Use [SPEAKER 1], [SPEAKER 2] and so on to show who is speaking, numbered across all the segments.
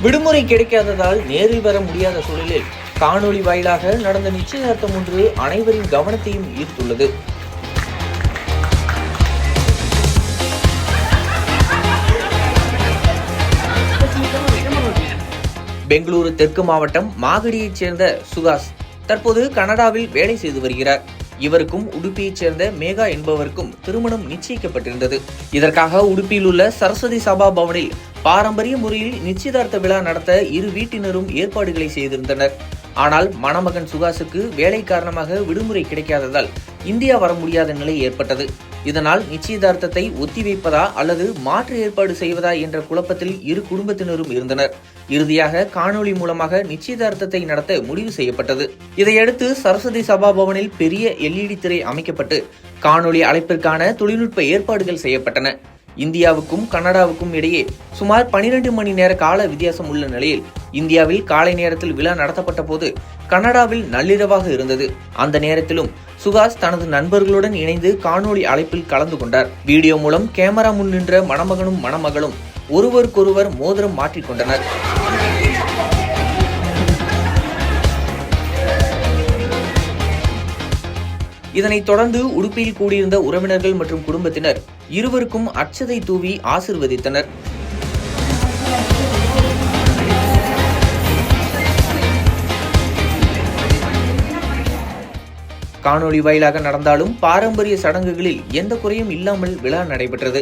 [SPEAKER 1] விடுமுறை கிடைக்காததால் நேரில் வர முடியாத சூழலில் காணொலி வாயிலாக நடந்த நிச்சயதார்த்தம் ஒன்று அனைவரின் கவனத்தையும் ஈர்த்துள்ளது. பெங்களூரு தெற்கு மாவட்டம் மாகடியைச் சேர்ந்த சுகாஸ் தற்போது கனடாவில் வேலை செய்து வருகிறார். இவருக்கும் உடுப்பியைச் சேர்ந்த மேகா என்பவருக்கும் திருமணம் நிச்சயிக்கப்பட்டிருந்தது. இதற்காக உடுப்பியில் உள்ள சரஸ்வதி சபா பவனில் பாரம்பரிய முறையில் நிச்சயதார்த்த விழா நடத்த இரு வீட்டினரும் ஏற்பாடுகளை செய்திருந்தனர். ஆனால் மணமகன் சுகாசுக்கு வேலை காரணமாக விடுமுறை கிடைக்காததால் இந்தியா வர முடியாத நிலை ஏற்பட்டது. இதனால் நிச்சயதார்த்தத்தை ஒத்திவைப்பதா அல்லது மாற்று ஏற்பாடு செய்வதா என்ற குழப்பத்தில் இரு குடும்பத்தினரும் இருந்தனர். இறுதியாக காணொலி மூலமாக நிச்சயதார்த்தத்தை நடத்த முடிவு செய்யப்பட்டது. இதையடுத்து சரஸ்வதி சபா பவனில் பெரிய LED திரை அமைக்கப்பட்டு காணொலி அழைப்பிற்கான தொழில்நுட்ப ஏற்பாடுகள் செய்யப்பட்டன. இந்தியாவுக்கும் கனடாவுக்கும் இடையே சுமார் 12 மணி நேர கால வித்தியாசம் உள்ள நிலையில் இந்தியாவில் காலை நேரத்தில் விழா நடத்தப்பட்ட போது கனடாவில் நள்ளிரவாக இருந்தது. அந்த நேரத்திலும் சுகாஸ் தனது நண்பர்களுடன் இணைந்து காணொலி அழைப்பில் கலந்து கொண்டார். வீடியோ மூலம் கேமரா முன் நின்ற மணமகனும் மணமகளும் ஒருவருக்கொருவர் மோதிரம் மாற்றிக்கொண்டனர். இதனைத் தொடர்ந்து உடுப்பியில் கூடியிருந்த உறவினர்கள் மற்றும் குடும்பத்தினர் இருவருக்கும் அட்சதை தூவி ஆசிர்வதித்தனர். காணொலி வாயிலாக நடந்தாலும் பாரம்பரிய சடங்குகளில் எந்த குறையும் இல்லாமல் விழா நடைபெற்றது.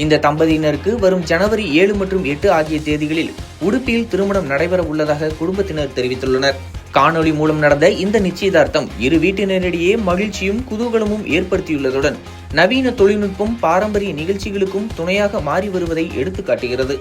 [SPEAKER 1] இந்த தம்பதியினருக்கு வரும் ஜனவரி 7 மற்றும் 8 ஆகிய தேதிகளில் உடுப்பியில் திருமணம் நடைபெற உள்ளதாக குடும்பத்தினர் தெரிவித்துள்ளனர். காணொலி மூலம் நடந்த இந்த நிச்சயதார்த்தம் இரு வீட்டினரிடையே மகிழ்ச்சியும் குதூகலமும் ஏற்படுத்தியுள்ளதுடன் நவீன தொழில்நுட்பம் பாரம்பரிய நிகழ்ச்சிகளுக்கும் துணையாக மாறி வருவதை எடுத்துக்காட்டுகிறது.